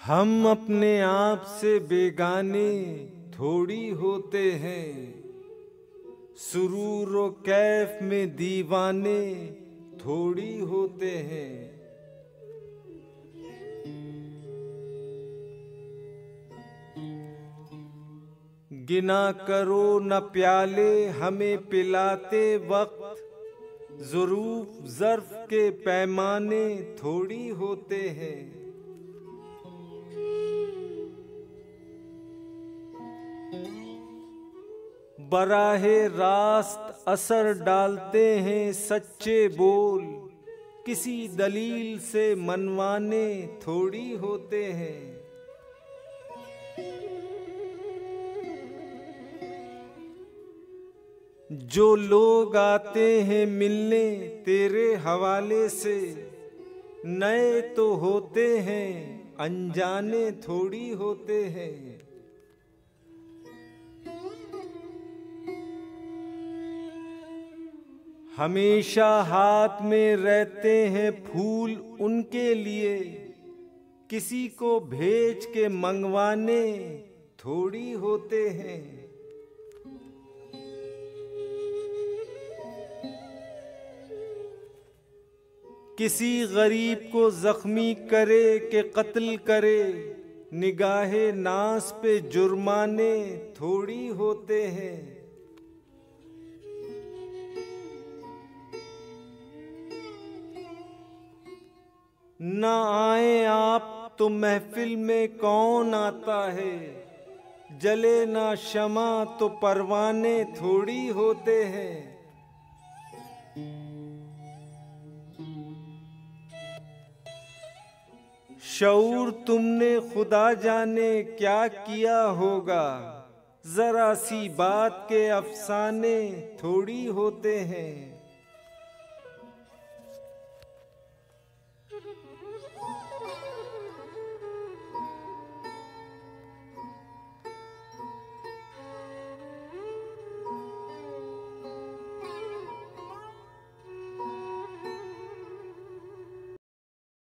हम अपने आप से बेगाने थोड़ी होते हैं, सुरूर व कैफ में दीवाने थोड़ी होते हैं। गिना करो न प्याले हमें पिलाते वक्त, ज़रूफ ज़र्फ के पैमाने थोड़ी होते हैं। बराहे रास्त असर डालते हैं सच्चे बोल, किसी दलील से मनवाने थोड़ी होते हैं। जो लोग आते हैं मिलने तेरे हवाले से, नए तो होते हैं अनजाने थोड़ी होते हैं। हमेशा हाथ में रहते हैं फूल उनके लिए, किसी को भेज के मंगवाने थोड़ी होते हैं। किसी गरीब को जख्मी करे के कत्ल करे, निगाहे नास पे जुर्माने थोड़ी होते हैं। न आए आप तो महफिल में कौन आता है, जले ना शमा तो परवाने थोड़ी होते हैं। शऊर तुमने खुदा जाने क्या किया होगा, जरा सी बात के अफसाने थोड़ी होते हैं।